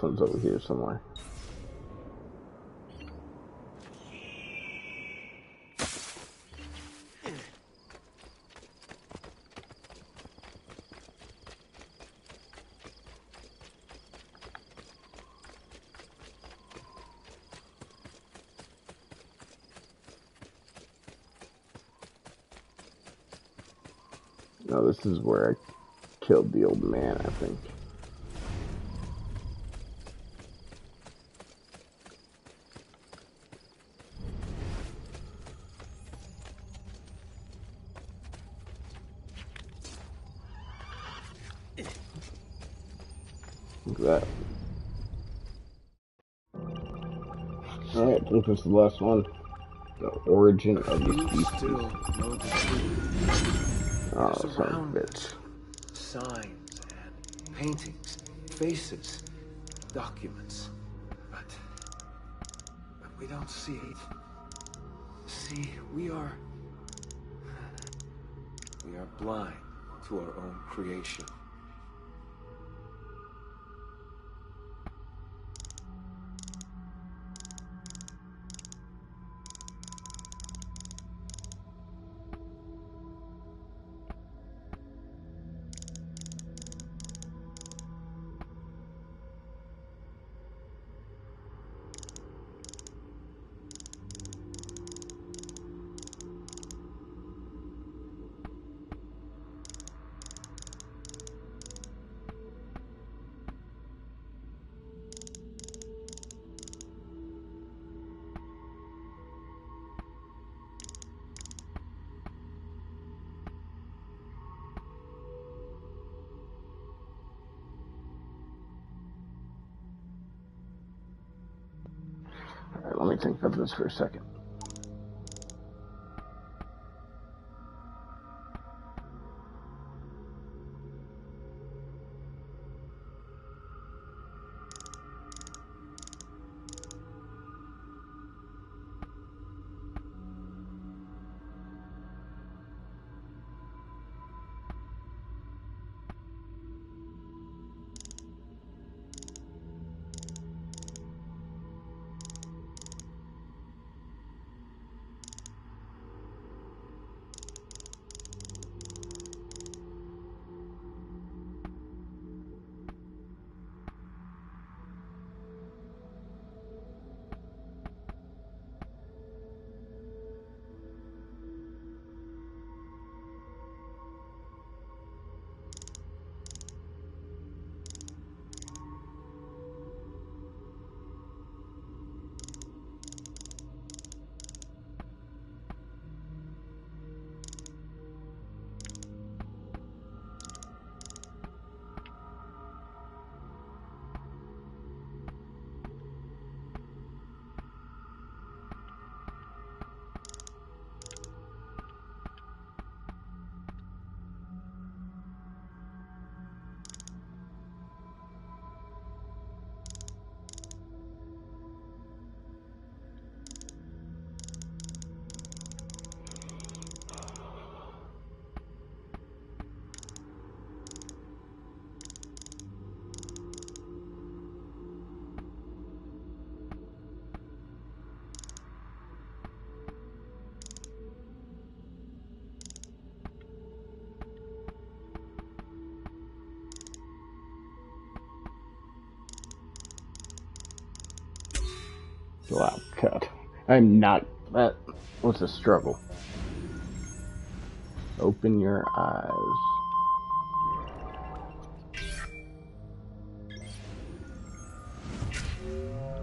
this one's over here somewhere. No, this is where I killed the old man, I think. Look at that. Alright, I think this is the last one. The origin of the species. Oh, son of a bitch. Signs and paintings, faces, documents, but we don't see it. See, we are blind to our own creation. Alright, let me think of this for a second. Wow, cut. I'm not. That was a struggle. Open your eyes.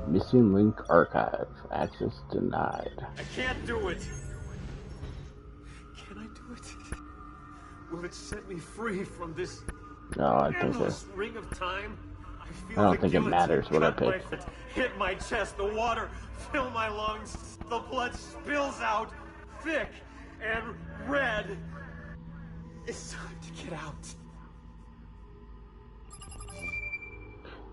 Missing link archive. Access denied. I can't do it. Can I do it? Will it set me free from this endless ring of time? I don't think it matters what I pick. Hit my chest, the water fill my lungs, the blood spills out, thick and red. It's time to get out.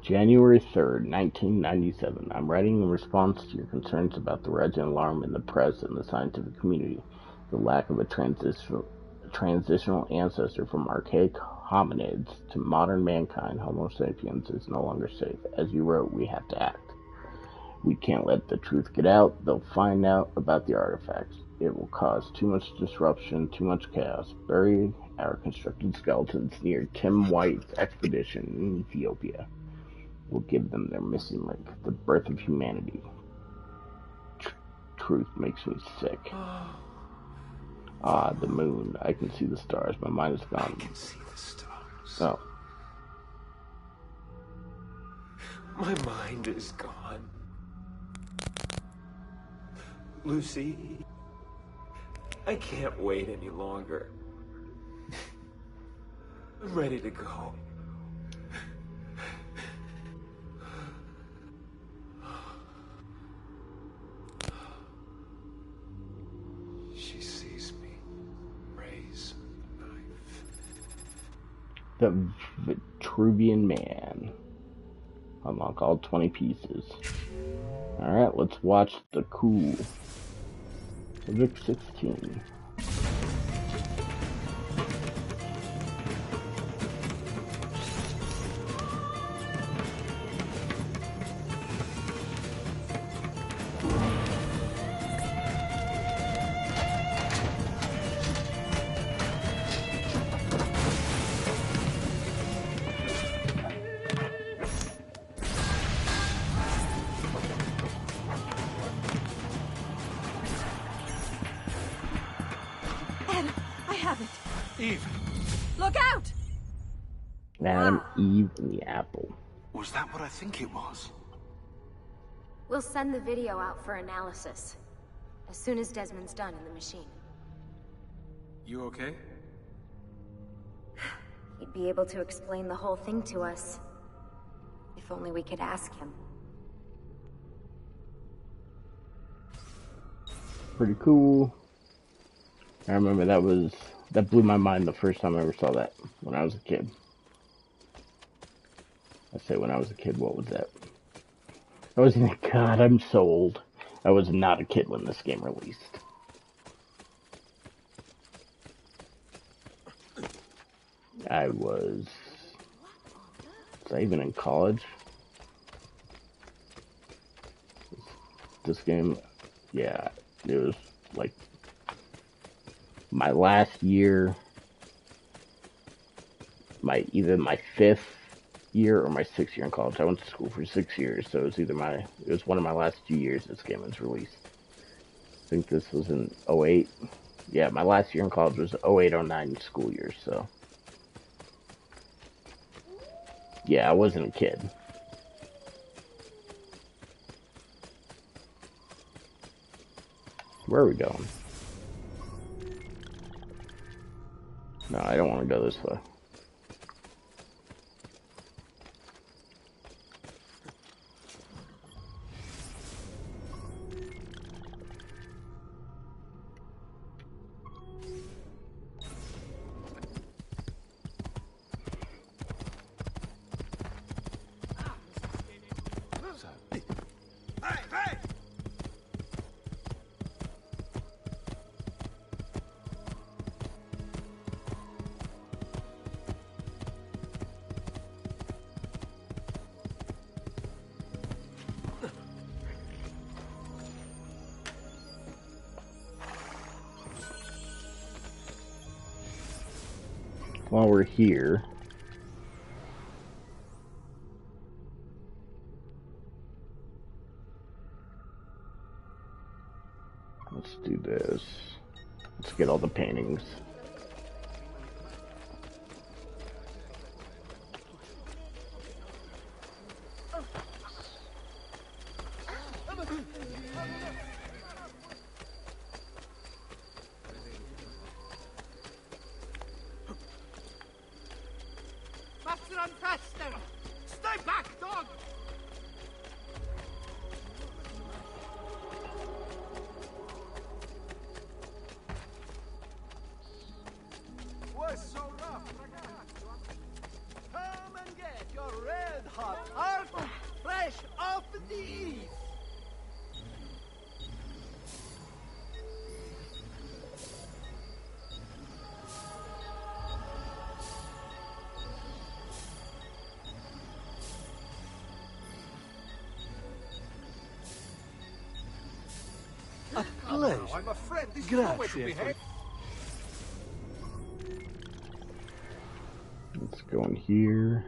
January 3rd, 1997. I'm writing in response to your concerns about the rising alarm in the press and the scientific community, the lack of a transitional ancestor from archaic hominids to modern mankind, Homo sapiens, is no longer safe. As you wrote, we have to act. We can't let the truth get out. They'll find out about the artifacts. It will cause too much disruption, too much chaos. Bury our constructed skeletons near Tim White's expedition in Ethiopia. We'll give them their missing link, the birth of humanity. Truth makes me sick. Ah, the moon. I can see the stars. My mind is gone. I can see the stars. Oh. My mind is gone. Lucy, I can't wait any longer. I'm ready to go. She sees me raise a knife. The Vitruvian Man. Unlock all 20 pieces. Alright, let's watch the coup. Civic 16. Eve! Look out! Adam, Eve, and the apple. Was that what I think it was? We'll send the video out for analysis as soon as Desmond's done in the machine. You okay? He'd be able to explain the whole thing to us. If only we could ask him. Pretty cool. I remember that blew my mind the first time I ever saw that when I was a kid. I say when I was a kid, what was that? God, I'm so old. I was not a kid when this game released. Was I even in college? This game, yeah, it was like my last year, either my 5th year or my 6th year in college. I went to school for 6 years, so it was one of my last 2 years this game was released. I think this was in 08. Yeah, my last year in college was 08-09 school year, so. Yeah, I wasn't a kid. Where are we going? No, I don't want to go this way. While we're here, let's do this. Let's get all the paintings. Stay back, dog! A pleasure. I'm a friend. Grazie. Let's go in here.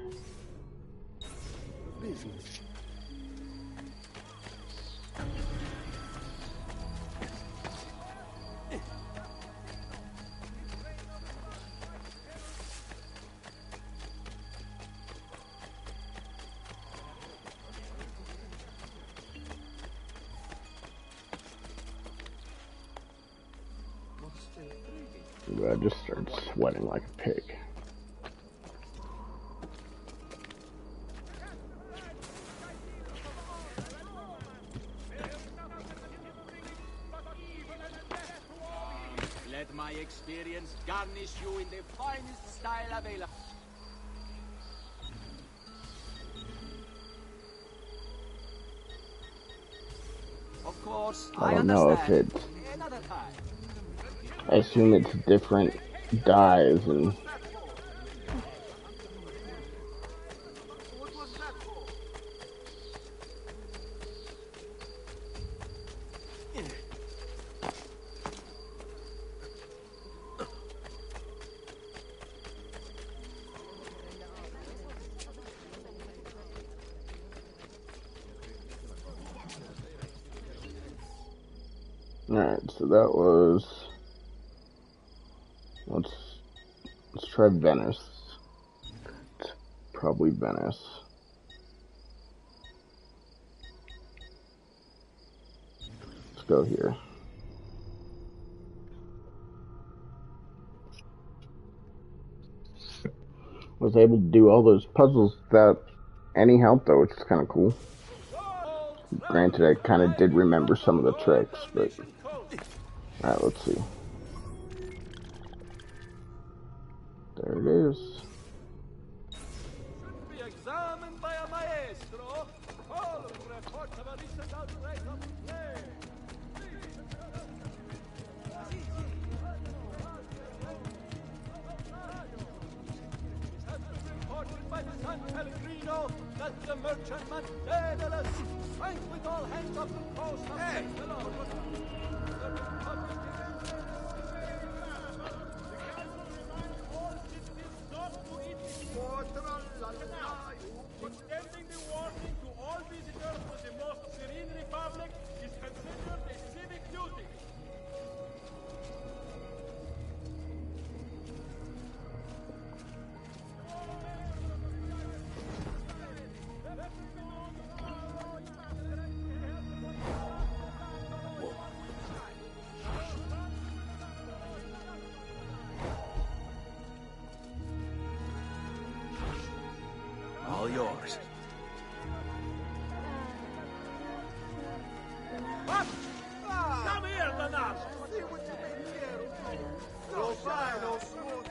Business. I just started sweating like a pig. Let my experience garnish you in the finest style available. Of course, I don't know if understand. it's... Another time. I assume it's different dyes and... Alright, so that was... Let's try Venice. It's probably Venice. Let's go here. Was able to do all those puzzles without any help though, which is kind of cool. Granted, I kind of did remember some of the tricks, but... Alright, let's see. There it is. Should be examined by a maestro. All reports of a recent outbreak of plague. It has been reported by the San Pellegrino that the merchantman Daedalus sank with all hands off the coast of extending the warning to all visitors to the most serene republic is considered a civic duty. All yours. What? Come here, Donato. See what you made here. Lo fai, lo smuto.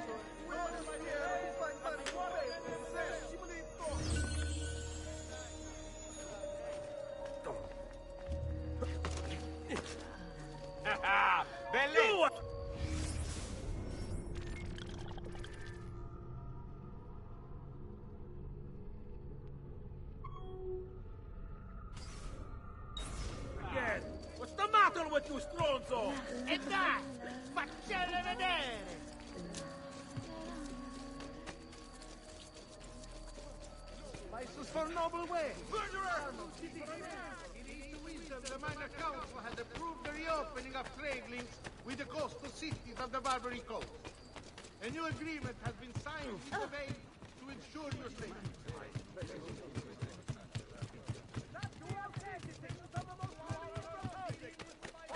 Bellissimo! What's the matter with you, stronzo? E dai, faccele vedere! License for noble way. Murderer! It is the wisdom the minor council has approved the reopening of trade links with the coastal cities of the Barbary Coast. A new agreement has been signed in the bay to ensure your safety.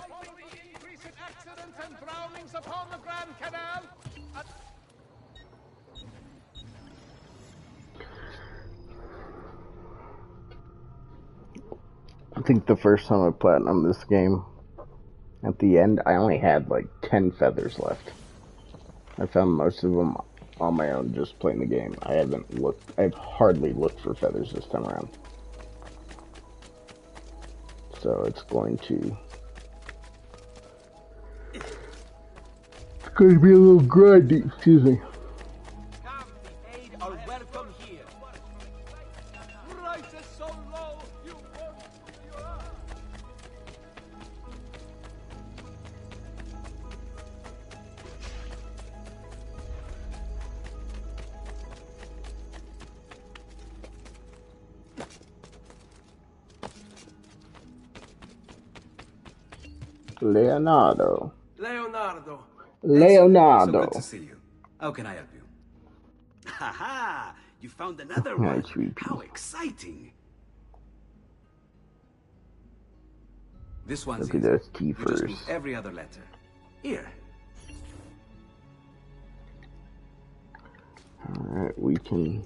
Following the increase in accidents and drownings upon the Grand Canal, I think the first time I platinumed this game, at the end, I only had like 10 feathers left. I found most of them on my own just playing the game. I've hardly looked for feathers this time around. So it's going to be a little grindy, excuse me. Come, the aid are welcome here. Prices so low, you won't believe your eyes. Leonardo. Leonardo. Leonardo. So good to see you. How can I help you? Haha! You found another Hi, one. sweetie. How exciting! This one's Look at easy. those You just keepers. put every other letter. Here. Alright, we can...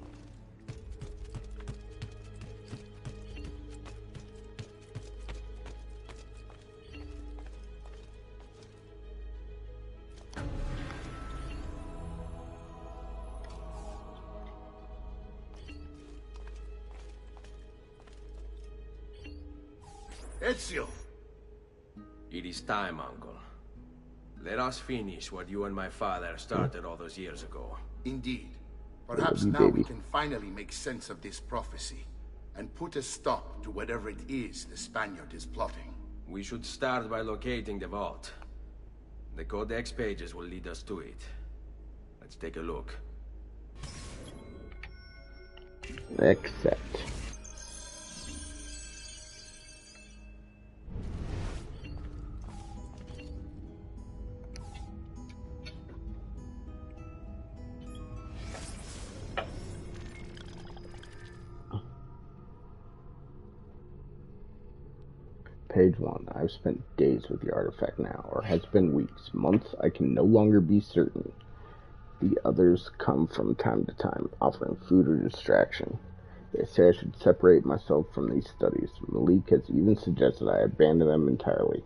Ezio! It is time, Uncle. Let us finish what you and my father started all those years ago. Indeed. Perhaps Love you, now baby. we can finally make sense of this prophecy and put a stop to whatever it is the Spaniard is plotting. We should start by locating the vault. The Codex pages will lead us to it. Let's take a look. Accept. Page 1. I've spent days with the artifact now, or has been weeks, months, I can no longer be certain. The others come from time to time, offering food or distraction. They say I should separate myself from these studies. Malik has even suggested I abandon them entirely.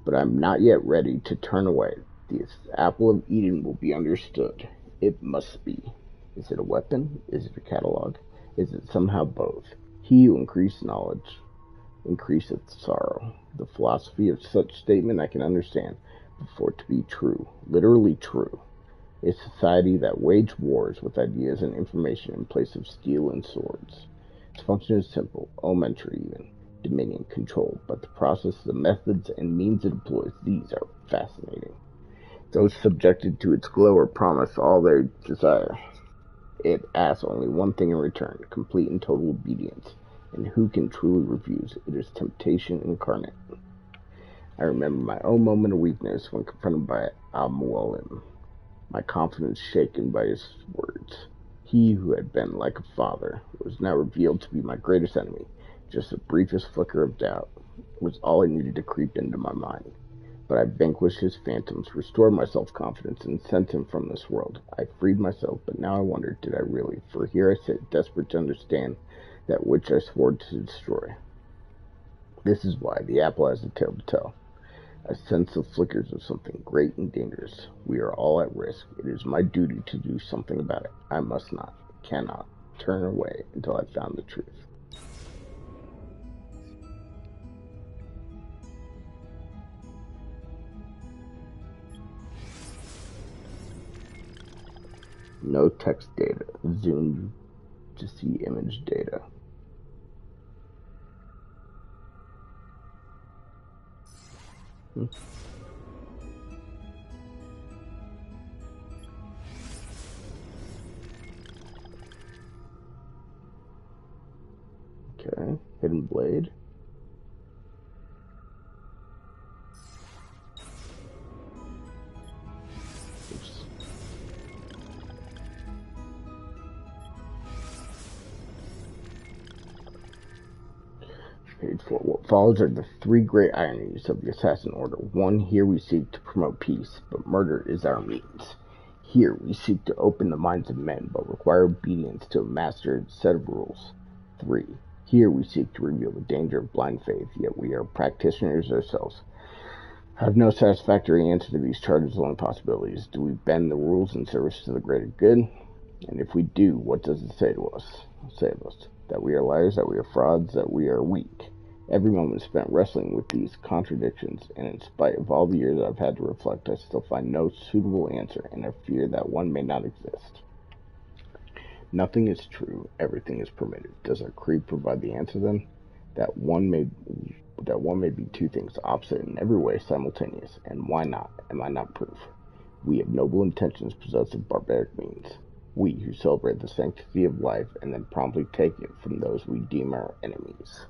But I'm not yet ready to turn away. This apple of Eden will be understood. It must be. Is it a weapon? Is it a catalog? Is it somehow both? He who increased knowledge increaseth sorrow. The philosophy of such statement I can understand, but for it to be true, literally true, a society that waged wars with ideas and information in place of steel and swords. Its function is simple, elementary even, dominion, control, but the process, the methods, and means it employs, these are fascinating. Those subjected to its glow are promised all their desire. It asks only one thing in return, complete and total obedience. And who can truly refuse? It is temptation incarnate. I remember my own moment of weakness when confronted by Al-Mualim, my confidence shaken by his words. He who had been like a father was now revealed to be my greatest enemy. Just the briefest flicker of doubt was all I needed to creep into my mind. But I vanquished his phantoms, restored my self-confidence, and sent him from this world. I freed myself, but now I wonder, did I really? For here I sit, desperate to understand that which I swore to destroy. This is why the apple has a tale to tell. I sense the flickers of something great and dangerous. We are all at risk. It is my duty to do something about it. I must not, cannot, turn away until I found the truth. No text data. Zoom to see image data. Okay, hidden blade. Oops. Page 4. What follows are the three great ironies of the Assassin Order. 1. Here we seek to promote peace, but murder is our means. Here we seek to open the minds of men, but require obedience to a mastered set of rules. 3. Here we seek to reveal the danger of blind faith, yet we are practitioners ourselves. I have no satisfactory answer to these charges or impossibilities. Do we bend the rules in service to the greater good? And if we do, what does it say to us? Say of us that we are liars, that we are frauds, that we are weak. Every moment spent wrestling with these contradictions, and in spite of all the years I've had to reflect, I still find no suitable answer, and I fear that one may not exist. Nothing is true, everything is permitted. Does our creed provide the answer then? That one may be two things, opposite in every way, simultaneous, and why not? Am I not proof? We have noble intentions possessed of barbaric means. We who celebrate the sanctity of life and then promptly take it from those we deem our enemies.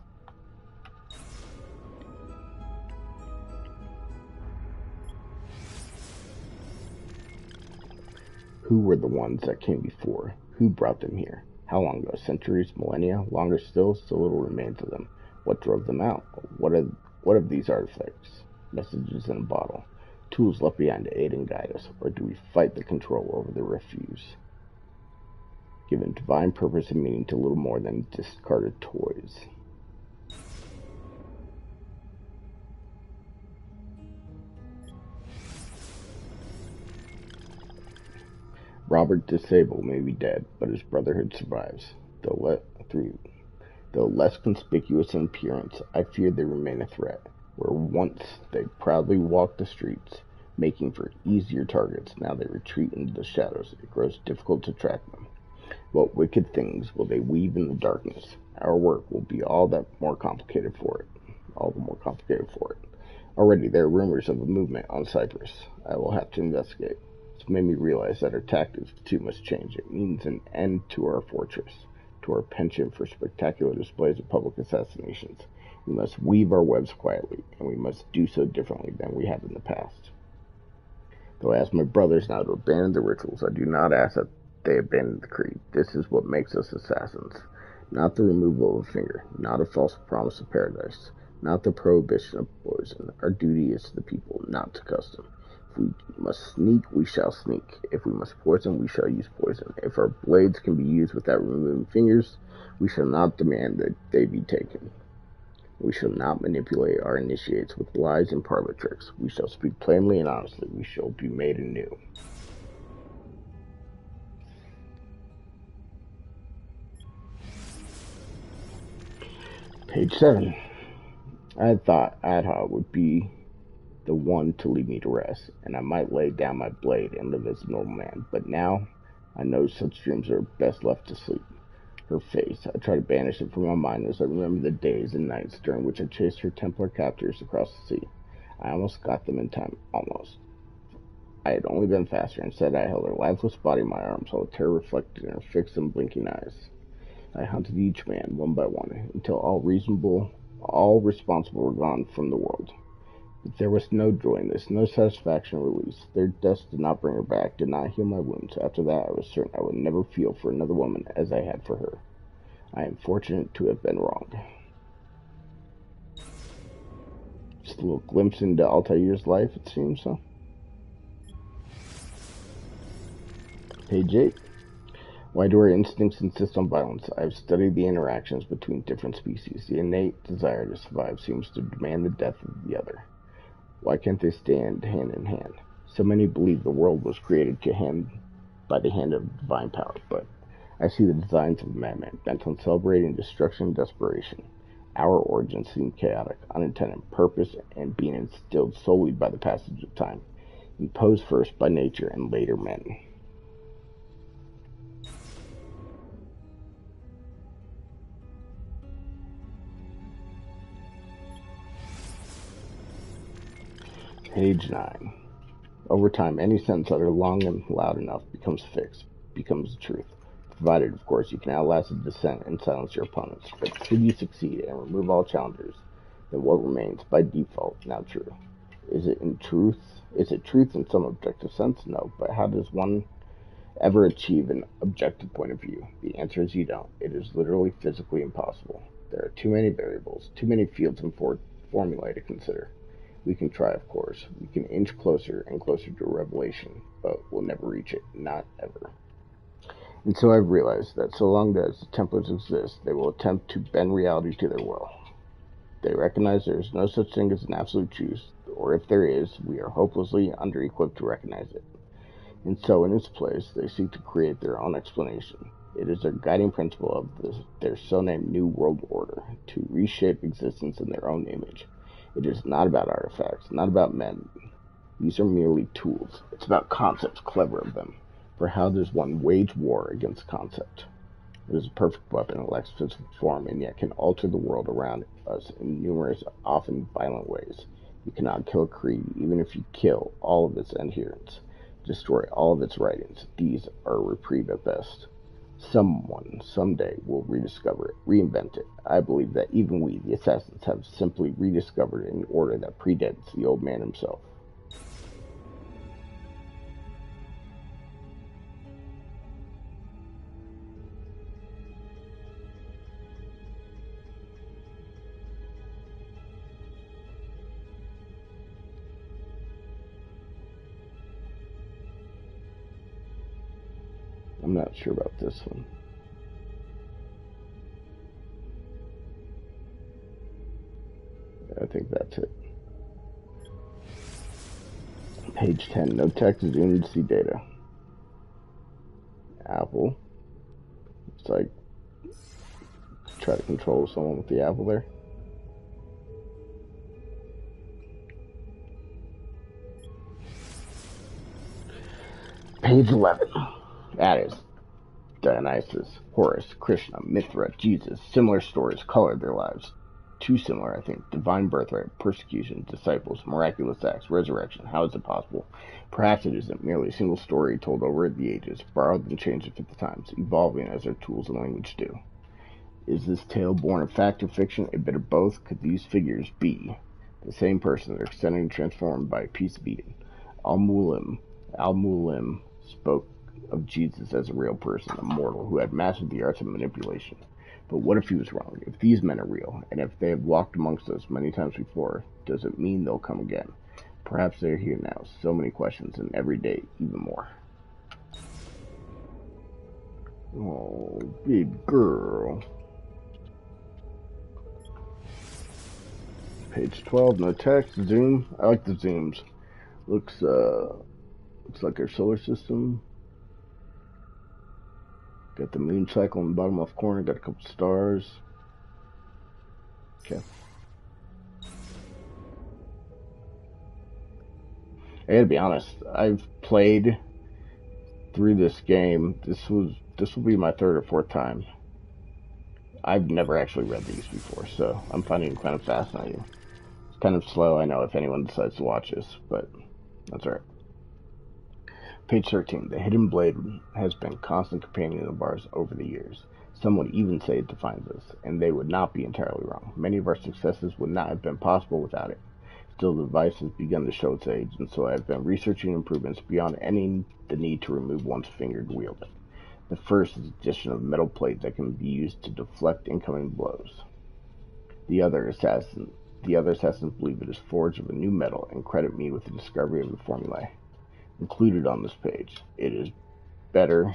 Who were the ones that came before? Who brought them here? How long ago? Centuries? Millennia? Longer still? So little remains of them. What drove them out? What of these artifacts? Messages in a bottle. Tools left behind to aid and guide us. Or do we fight the control over the refuse? Given divine purpose and meaning to little more than discarded toys. Robert DeSable may be dead, but his brotherhood survives. Though less conspicuous in appearance, I fear they remain a threat. Where once they proudly walked the streets, making for easier targets, now they retreat into the shadows. It grows difficult to track them. What wicked things will they weave in the darkness? Our work will be all the more complicated for it. Already there are rumors of a movement on Cyprus. I will have to investigate. It's made me realize that our tactics too must change. It means an end to our fortress, to our penchant for spectacular displays of public assassinations. We must weave our webs quietly, and we must do so differently than we have in the past. Though I ask my brothers now to abandon the rituals, I do not ask that they abandon the creed. This is what makes us assassins. Not the removal of a finger, not a false promise of paradise, not the prohibition of poison. Our duty is to the people, not to custom. If we must sneak, we shall sneak. If we must poison, we shall use poison. If our blades can be used without removing fingers, we shall not demand that they be taken. We shall not manipulate our initiates with lies and parlor tricks. We shall speak plainly and honestly. We shall be made anew. Page 7. I had thought Adha would be the one to lead me to rest, and I might lay down my blade and live as a normal man. But now, I know such dreams are best left to sleep. Her face, I try to banish it from my mind as I remember the days and nights during which I chased her Templar captors across the sea. I almost got them in time, almost. I had only been faster. Instead, I held her lifeless body in my arms, while terror reflected in her fixed and blinking eyes. I hunted each man, one by one, until all responsible were gone from the world. But there was no joy in this, no satisfaction or release. Their deaths did not bring her back, did not heal my wounds. After that, I was certain I would never feel for another woman as I had for her. I am fortunate to have been wrong. Just a little glimpse into Altair's life, it seems, huh? Page 8. Why do our instincts insist on violence? I have studied the interactions between different species. The innate desire to survive seems to demand the death of the other. Why can't they stand hand in hand? So many believe the world was created by the hand of divine power, but I see the designs of a madman bent on celebrating destruction and desperation. Our origins seem chaotic, unintended purpose, and being instilled solely by the passage of time, imposed first by nature and later men. Page 9. Over time, any sentence uttered long and loud enough becomes fixed, becomes the truth. Provided, of course, you can outlast a dissent and silence your opponents. But should you succeed and remove all challengers, then what remains, by default, now true? Is it truth in some objective sense? No, but how does one ever achieve an objective point of view? The answer is you don't. It is literally physically impossible. There are too many variables, too many fields and formulae to consider. We can try, of course. We can inch closer and closer to a revelation, but we'll never reach it. Not ever. And so I've realized that so long as the Templars exist, they will attempt to bend reality to their will. They recognize there is no such thing as an absolute truth, or if there is, we are hopelessly under-equipped to recognize it. And so, in its place, they seek to create their own explanation. It is their guiding principle of their so-named New World Order, to reshape existence in their own image. It is not about artifacts, not about men. These are merely tools. It's about concepts, clever of them. For how does one wage war against concept? It is a perfect weapon. It lacks physical form, and yet can alter the world around us in numerous, often violent ways. You cannot kill a creed, even if you kill all of its adherents, destroy all of its writings. These are a reprieve at best. Someone, someday, will rediscover it, reinvent it. I believe that even we, the assassins, have simply rediscovered it in order that predates the old man himself. I'm not sure about this one. I think that's it. Page 10. No text, zoom to see data. Apple. It's like try to control someone with the apple there. Page 11. That is Dionysus, Horus, Krishna, Mithra, Jesus. Similar stories colored their lives. Too similar, I think. Divine birthright, persecution, disciples, miraculous acts, resurrection. How is it possible? Perhaps it isn't merely a single story told over the ages, borrowed and changed at the times, evolving as their tools and language do. Is this tale born of fact or fiction? A bit of both? Could these figures be the same person that are extended and transformed by a piece of Eden? Al-Mualim spoke of Jesus as a real person, a mortal who had mastered the arts of manipulation. But what if he was wrong? If these men are real, and if they have walked amongst us many times before, does it mean they'll come again? Perhaps they're here now. So many questions, and every day even more. Oh, big girl. Page 12, no text, zoom. I like the zooms. Looks like our solar system. Got the moon cycle in the bottom left corner. Got a couple stars. Okay. I gotta be honest. I've played through this game. This will be my third or fourth time. I've never actually read these before, so I'm finding it kind of fascinating. It's kind of slow, I know, if anyone decides to watch this, but that's alright. Page 13. The hidden blade has been a constant companion of ours over the years. Some would even say it defines us, and they would not be entirely wrong. Many of our successes would not have been possible without it. Still, the device has begun to show its age, and so I have been researching improvements beyond the need to remove one's finger to wield it. The first is the addition of a metal plate that can be used to deflect incoming blows. The other assassins believe it is forged of a new metal and credit me with the discovery of the formulae included on this page. It is better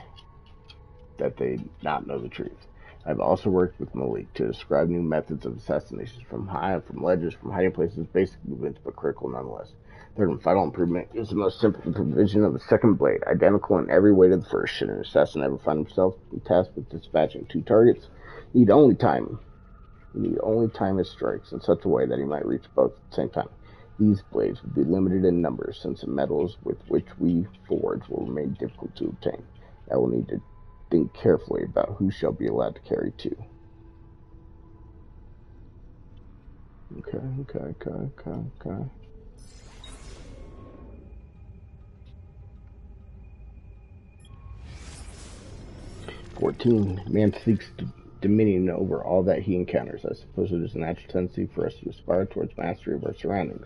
that they not know the truth. I've also worked with Malik to describe new methods of assassinations from ledges, from hiding places, basic movements, but critical nonetheless. Third and final improvement is the most simple provision of a second blade, identical in every way to the first. Should an assassin ever find himself tasked with dispatching two targets, he need only time his strikes in such a way that he might reach both at the same time. These blades would be limited in numbers, since the metals with which we forge will remain difficult to obtain. I will need to think carefully about who shall be allowed to carry two. Okay. 14. Man seeks dominion over all that he encounters. I suppose it is a natural tendency for us to aspire towards mastery of our surroundings.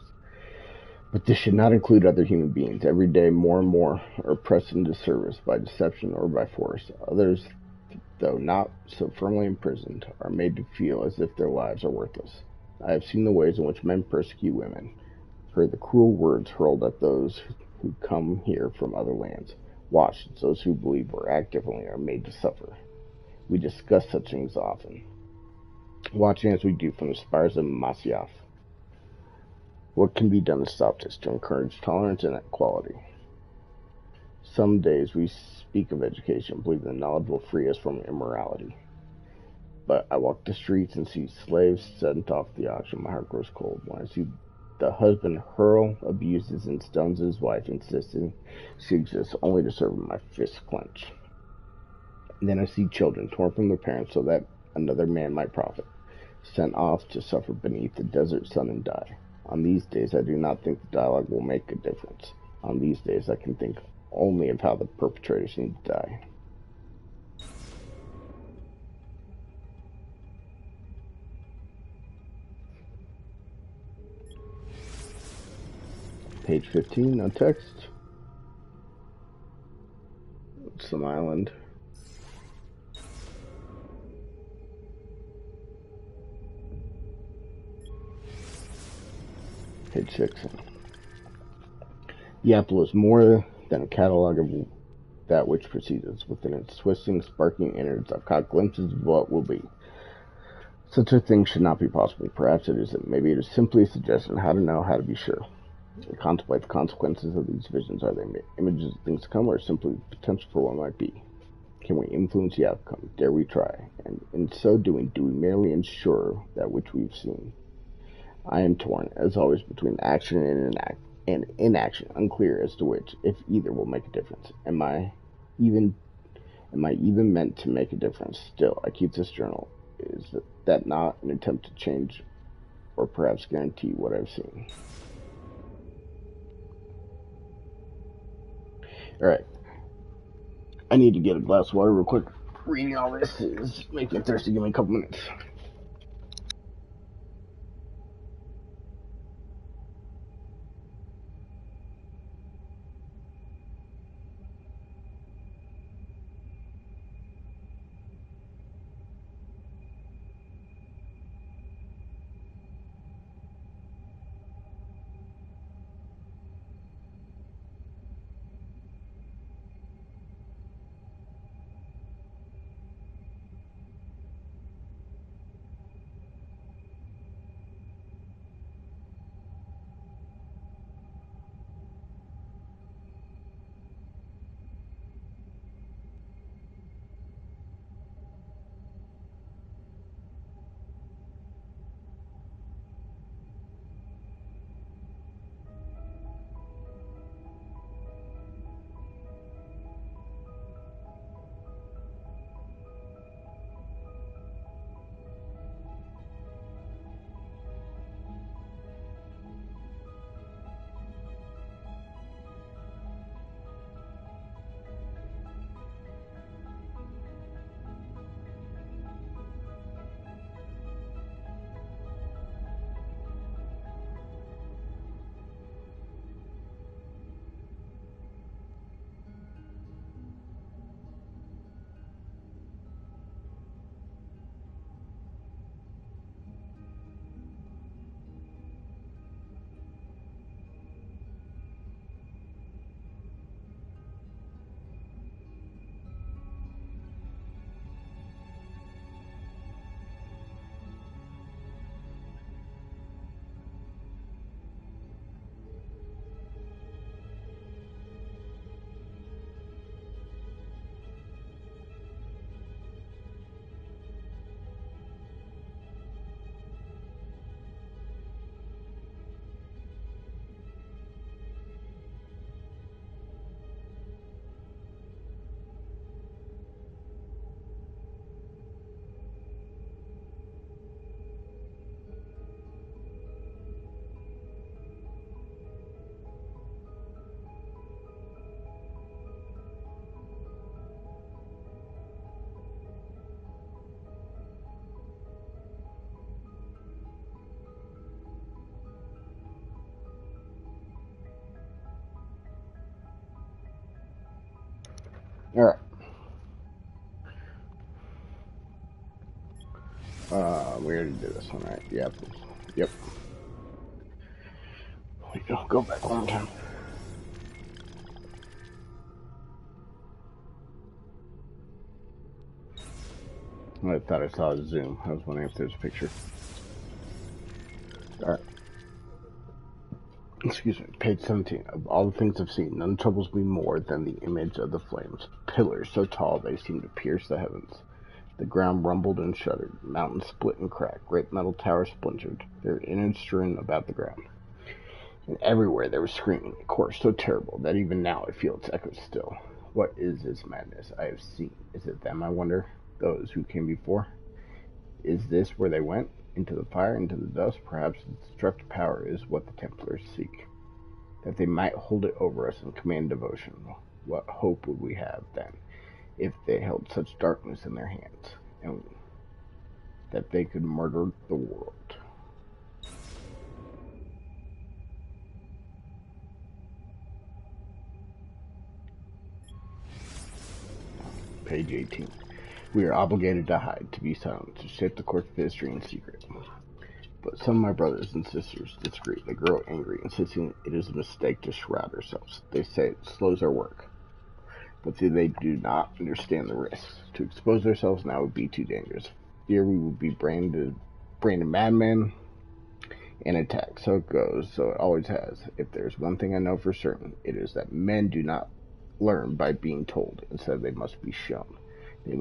But this should not include other human beings. Every day, more and more are pressed into service by deception or by force. Others, though not so firmly imprisoned, are made to feel as if their lives are worthless. I have seen the ways in which men persecute women, heard the cruel words hurled at those who come here from other lands, watched as those who believe or act differently are made to suffer. We discuss such things often, watching as we do from the spires of Masyaf. What can be done to stop this, to encourage tolerance and equality? Some days we speak of education, believe that knowledge will free us from immorality. But I walk the streets and see slaves sent off the auction. My heart grows cold when I see the husband hurl abuses and stones his wife, insisting she exists only to serve my fists clench. And then I see children torn from their parents so that another man might profit, sent off to suffer beneath the desert sun and die. On these days, I do not think the dialogue will make a difference. On these days, I can think only of how the perpetrators need to die. Page 15, no text. Some island. Page 6. The apple is more than a catalog of that which precedes us. Within its twisting, sparking innards, I've caught glimpses of what will be. Such a thing should not be possible. Perhaps it isn't. Maybe it is simply a suggestion how to know, how to be sure. And contemplate the consequences of these visions. Are they images of things to come, or simply potential for what might be? Can we influence the outcome? Dare we try? And in so doing, do we merely ensure that which we've seen? I am torn, as always, between action and inaction, unclear as to which, if either, will make a difference. Am I even meant to make a difference? Still, I keep this journal. Is that not an attempt to change, or perhaps guarantee what I've seen? Alright. I need to get a glass of water real quick. Reading all this is making me thirsty. Give me a couple minutes. Alright. We already did this one, right? Yep. Yep. We go back one more time. I thought I saw a zoom. I was wondering if there's a picture. Alright. Excuse me. Page 17. Of all the things I've seen, none troubles me more than the image of the flames. Pillars so tall they seem to pierce the heavens. The ground rumbled and shuddered. Mountains split and cracked. Great metal towers splintered. Their innards strewn about the ground. And everywhere there was screaming, a chorus so terrible that even now I feel its echoes still. What is this madness I have seen? Is it them, I wonder? Those who came before? Is this where they went? Into the fire, into the dust? Perhaps its destructive power is what the Templars seek. That they might hold it over us and command devotion. What hope would we have, then, if they held such darkness in their hands, and that they could murder the world? Page 18. We are obligated to hide, to be silent, to shape the course of history in secret. But some of my brothers and sisters disagree. They grow angry, insisting it is a mistake to shroud ourselves. They say it slows our work. but they do not understand the risks. To expose ourselves now would be too dangerous. Fear we would be branded madmen and attacked. So it goes, so it always has. If there's one thing I know for certain, it is that men do not learn by being told. Instead, they must be shown. They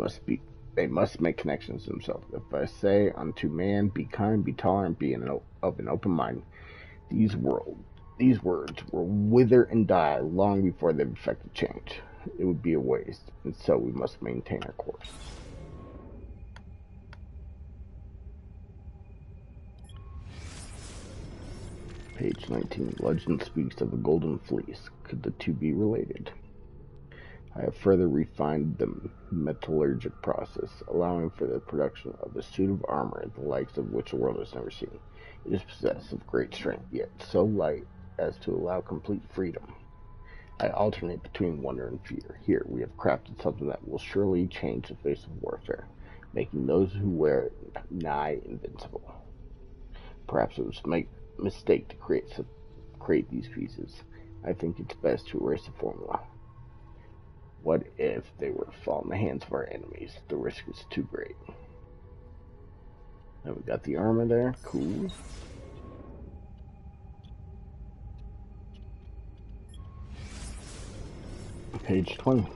must make connections themselves. If I say unto man, be kind, be tolerant, be of an open mind, these words will wither and die long before they've effected change. It would be a waste, and so we must maintain our course. Page 19. Legend speaks of a golden fleece. Could the two be related? I have further refined the metallurgic process, allowing for the production of a suit of armor the likes of which the world has never seen. It is possessed of great strength, yet so light as to allow complete freedom. I alternate between wonder and fear. Here we have crafted something that will surely change the face of warfare, making those who wear it nigh invincible. Perhaps it was a mistake to create these pieces. I think it's best to erase the formula. What if they were to fall in the hands of our enemies? The risk is too great. Now we got the armor there. Cool. Page 20.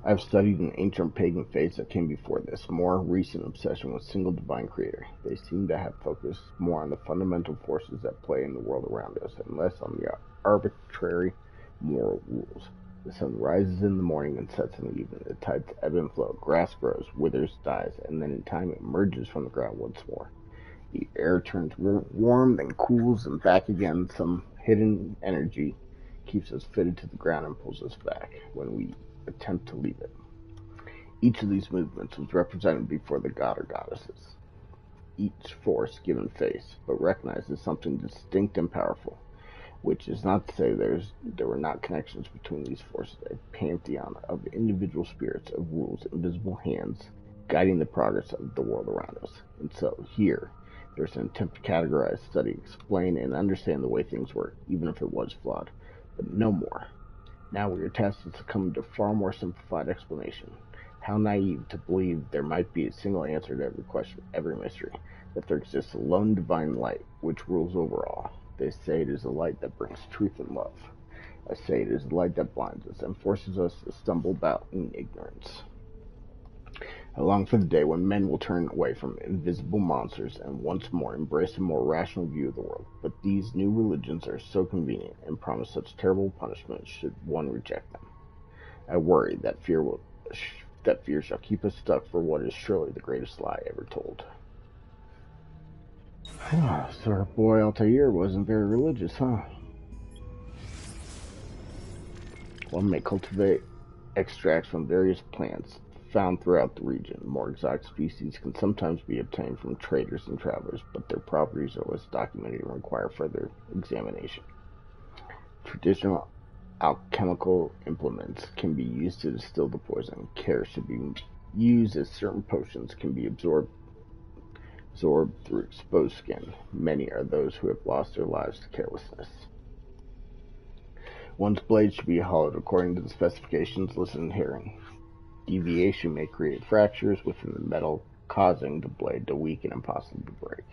I've studied an ancient pagan faith that came before this, more recent obsession with single divine creator. They seem to have focused more on the fundamental forces that play in the world around us, and less on the arbitrary moral rules. The sun rises in the morning and sets in the evening. The tides ebb and flow. Grass grows, withers, dies, and then in time it emerges from the ground once more. The air turns warm, then cools, and back again. Some hidden energy keeps us fitted to the ground and pulls us back when we attempt to leave it. Each of these movements was represented before the god or goddesses. Each force given face, but recognized as something distinct and powerful, which is not to say there were not connections between these forces, a pantheon of individual spirits, of rules, invisible hands, guiding the progress of the world around us. And so, here, there's an attempt to categorize, study, explain, and understand the way things work, even if it was flawed. But no more. Now we are tasked to succumb to far more simplified explanation. How naive to believe there might be a single answer to every question, every mystery, that there exists a lone divine light which rules over all. They say it is a light that brings truth and love. I say it is a light that blinds us and forces us to stumble about in ignorance. I long for the day when men will turn away from invisible monsters and once more embrace a more rational view of the world. But these new religions are so convenient and promise such terrible punishment should one reject them. I worry that fear shall keep us stuck for what is surely the greatest lie ever told. So our boy Altair wasn't very religious, huh? One may cultivate extracts from various plants found throughout the region. More exotic species can sometimes be obtained from traders and travelers, but their properties are less documented and require further examination. Traditional alchemical implements can be used to distill the poison. Care should be used as certain potions can be absorbed through exposed skin. Many are those who have lost their lives to carelessness. One's blade should be hollowed according to the specifications listed herein. Deviation may create fractures within the metal, causing the blade to weaken and possibly break.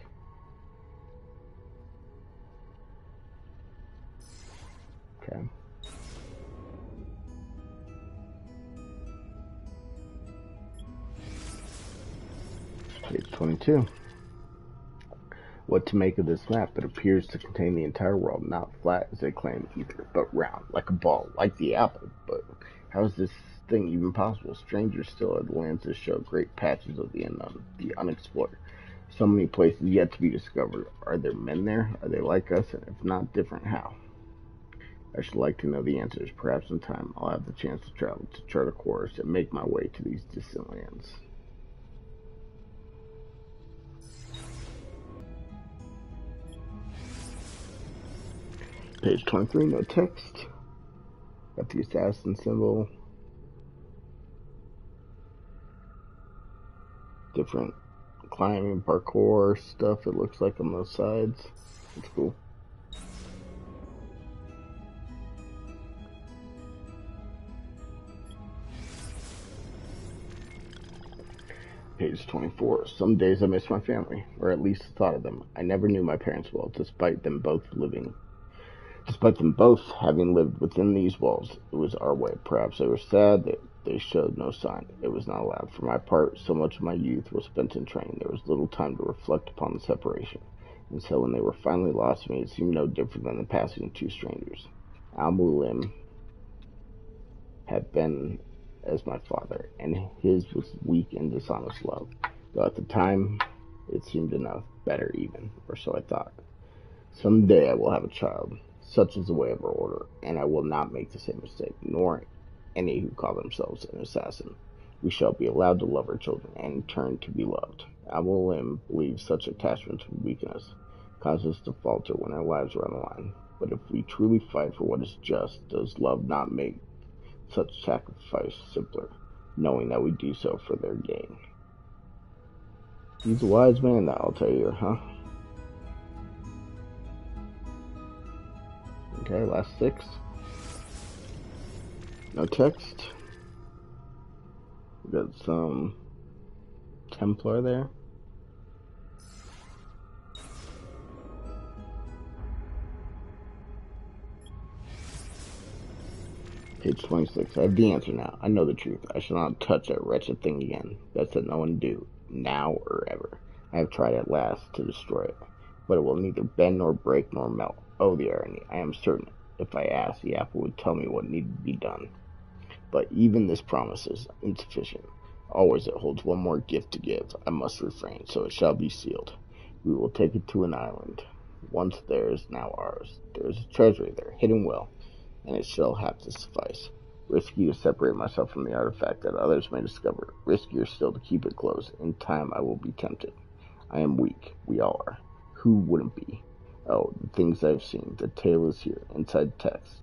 Okay. Page 22. What to make of this map? It appears to contain the entire world, not flat as they claim either, but round, like a ball, like the apple. But how is this thing even possible? Strangers still are the lands that show great patches of the unknown, the unexplored. So many places yet to be discovered. Are there men there? Are they like us? And if not different, how? I should like to know the answers. Perhaps in time I'll have the chance to travel to chart a course and make my way to these distant lands. Page 23, no text. Got the assassin symbol. Different climbing, parkour stuff, it looks like, on those sides. It's cool. Page 24. Some days I miss my family, or at least the thought of them. I never knew my parents well, despite them both having lived within these walls. It was our way. Perhaps they were sad that they showed no sign. It was not allowed. For my part, so much of my youth was spent in training. There was little time to reflect upon the separation. And so when they were finally lost to me, it seemed no different than the passing of two strangers. Al-Mualim had been as my father, and his was weak and dishonest love. Though at the time, it seemed enough, better even, or so I thought. Some day I will have a child. Such is the way of our order, and I will not make the same mistake, nor any who call themselves an assassin. We shall be allowed to love our children, and in turn to be loved. Al-Mualim believes such attachments would weaken us, cause us to falter when our lives are on the line. But if we truly fight for what is just, does love not make such sacrifice simpler, knowing that we do so for their gain? He's a wise man, that I'll tell you, huh? Okay, last 6. No text. We got some Templar there. Page 26. I have the answer now. I know the truth. I shall not touch that wretched thing again. Best that no one do, now or ever. I have tried at last to destroy it, but it will neither bend nor break nor melt. Oh, the irony. I am certain if I asked, the apple would tell me what needed to be done. But even this promise is insufficient. Always it holds one more gift to give. I must refrain, so it shall be sealed. We will take it to an island. Once theirs, now ours. There is a treasury there, hidden well, and it shall have to suffice. Risky to separate myself from the artifact that others may discover. Riskier still to keep it close. In time I will be tempted. I am weak. We all are. Who wouldn't be? Oh, the things I've seen. The tale is here, inside text.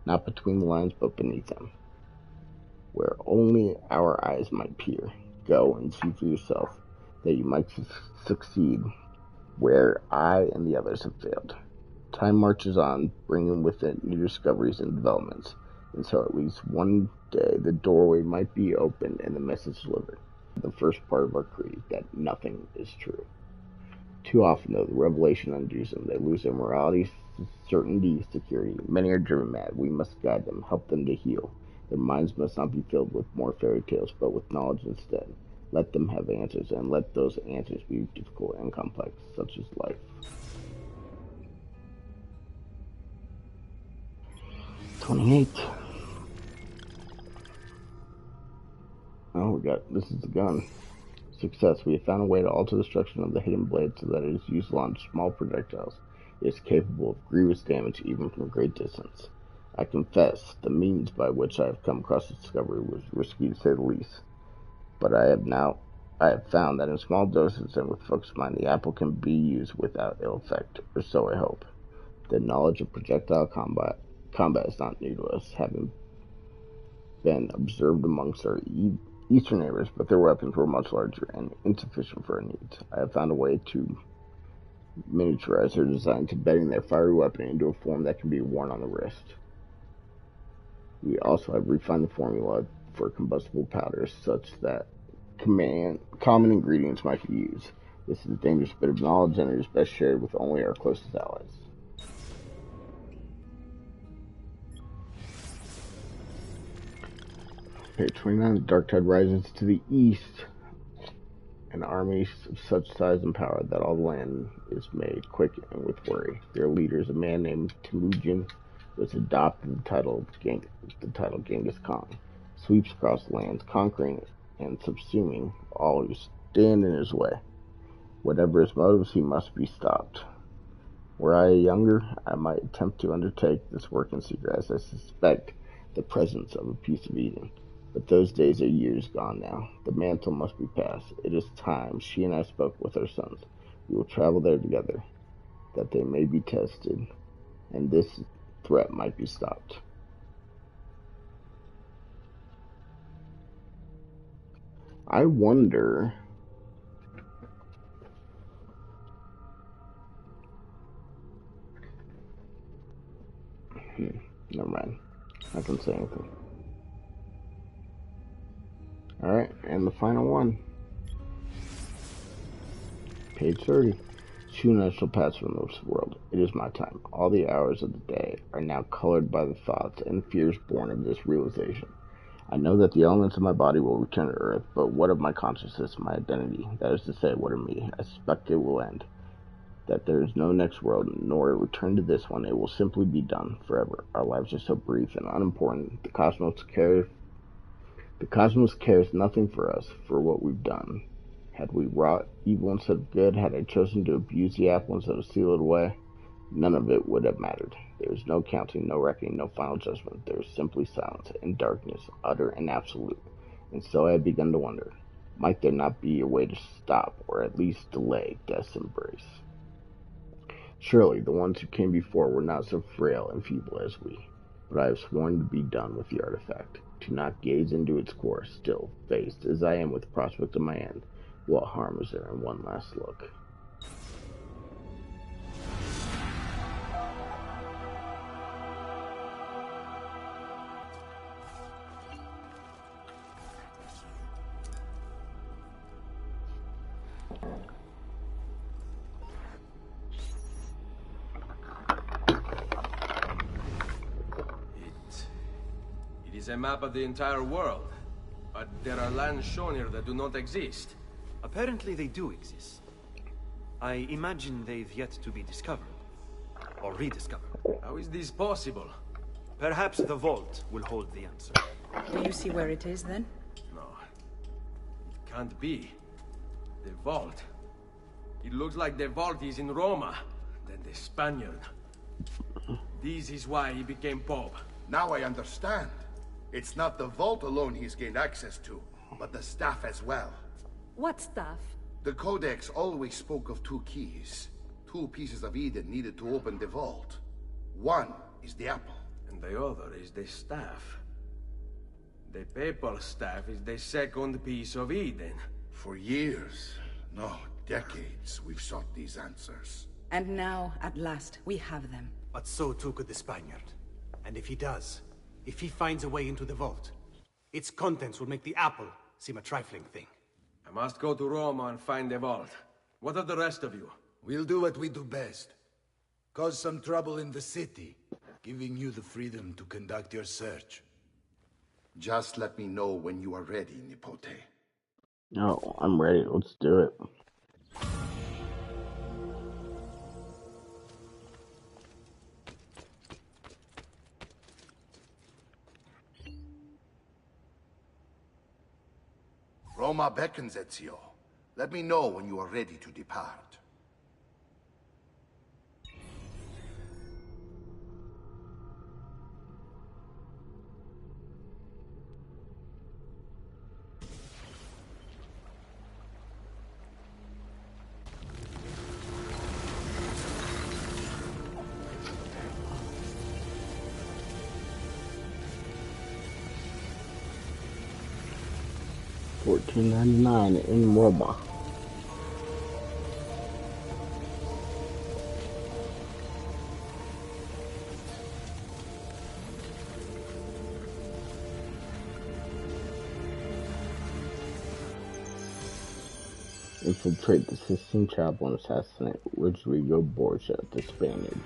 Not between the lines, but beneath them. Where only our eyes might peer. Go and see for yourself, that you might succeed where I and the others have failed. Time marches on, bringing with it new discoveries and developments, and so at least one day the doorway might be opened and the message delivered. The first part of our creed, that nothing is true. Too often, though, the revelation undoes them. They lose their morality, certainty, security. Many are driven mad. We must guide them, help them to heal. Their minds must not be filled with more fairy tales, but with knowledge instead. Let them have answers, and let those answers be difficult and complex, such as life. Oh, this is the gun. Success. We have found a way to alter the structure of the hidden blade so that it is used to launch small projectiles. It is capable of grievous damage even from great distance. I confess, the means by which I have come across this discovery was risky to say the least. But I have found that in small doses and with focused mind, the apple can be used without ill effect, or so I hope. The knowledge of projectile combat is not new to us, having been observed amongst our eastern neighbors, but their weapons were much larger and insufficient for our needs. I have found a way to miniaturize their design to bending their fiery weapon into a form that can be worn on the wrist. We also have refined the formula for combustible powders such that common ingredients might be used. This is a dangerous bit of knowledge, and it is best shared with only our closest allies. Page 29. The dark tide rises to the east. An army of such size and power that all the land is made quick and with worry. Their leader is a man named Temujin, who has adopted the title Genghis Khan. Sweeps across lands, conquering and subsuming all who stand in his way. Whatever his motives, he must be stopped. Were I younger, I might attempt to undertake this work in secret, as I suspect the presence of a piece of Eden. But those days are years gone now. The mantle must be passed. It is time. She and I spoke with our sons. We will travel there together, that they may be tested, and this threat might be stopped. I wonder... Never mind. I can say anything. Alright, and the final one. Page 30. Soon I shall pass from this world. It is my time. All the hours of the day are now colored by the thoughts and fears born of this realization. I know that the elements of my body will return to Earth, but what of my consciousness, my identity? That is to say, what of me? I suspect it will end. That there is no next world, nor a return to this one. It will simply be done forever. Our lives are so brief and unimportant. The cosmos cares nothing for us, for what we've done. Had we wrought evil instead of good, had I chosen to abuse the apple instead of steal it away, none of it would have mattered. There is no counting, no reckoning, no final judgment. There is simply silence and darkness, utter and absolute. And so I had begun to wonder, might there not be a way to stop, or at least delay, death's embrace? Surely the ones who came before were not so frail and feeble as we. But I have sworn to be done with the artifact, to not gaze into its core, still, faced as I am with the prospect of my end. What harm is there in one last look? It is a map of the entire world, but there are lands shown here that do not exist. Apparently they do exist. I imagine they've yet to be discovered. Or rediscovered. How is this possible? Perhaps the vault will hold the answer. Do you see where it is, then? No. It can't be. The vault. It looks like the vault is in Roma. Then the Spaniard. This is why he became Pope. Now I understand. It's not the vault alone he's gained access to, but the staff as well. What staff? The Codex always spoke of two keys. Two pieces of Eden needed to open the vault. One is the apple. And the other is the staff. The papal staff is the second piece of Eden. For years, no, decades, we've sought these answers. And now, at last, we have them. But so too could the Spaniard. And if he does, if he finds a way into the vault, its contents will make the apple seem a trifling thing. I must go to Roma and find the vault. What of the rest of you? We'll do what we do best. Cause some trouble in the city, giving you the freedom to conduct your search. Just let me know when you are ready, Nipote. No, I'm ready. Let's do it. Roma beckons, Ezio. Let me know when you are ready to depart. $14.99 in Roma. Infiltrate the Sistine Chapel and assassinate Rodrigo Borgia, the Spaniard.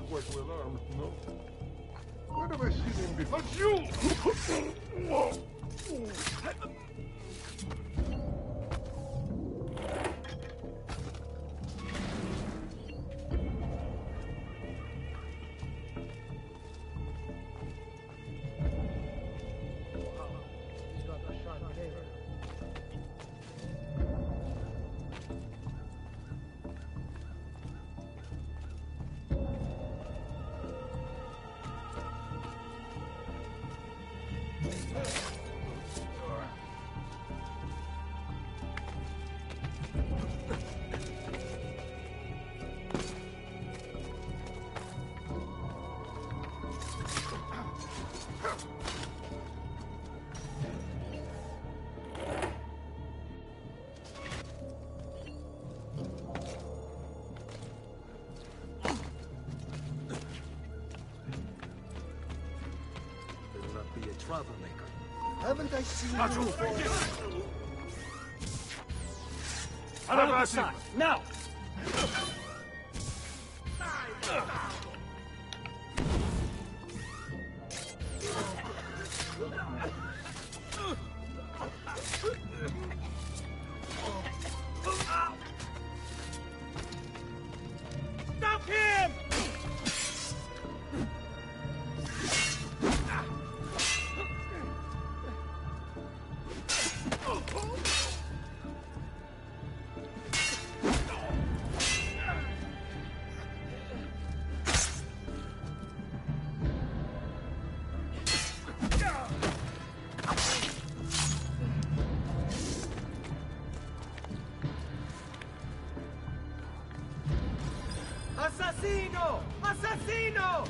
Quite well armed, no? Where have I seen him before? You! Haven't I seen you before? Now! Stop him! Assassino! Assassino!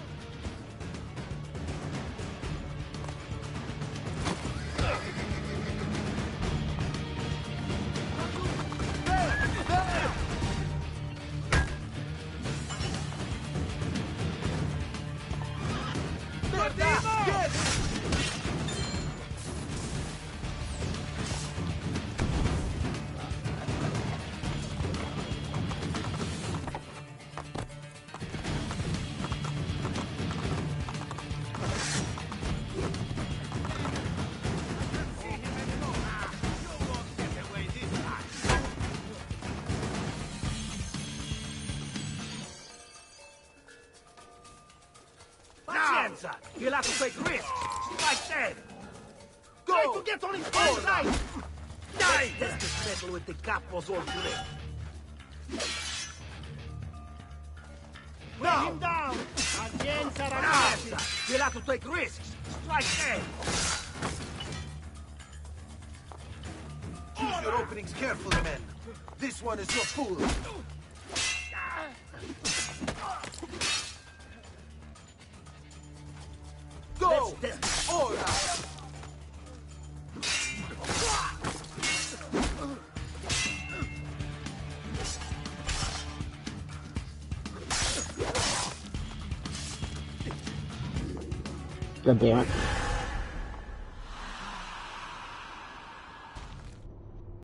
You'll have to take risks. Strike dead. Go! Try to get on his front side. Die! Test this metal with the capos all grip. Lay him down. Now, you'll have to take risks. Strike dead. Choose your openings carefully, men. This one is your fool. Go! All right. God damn it.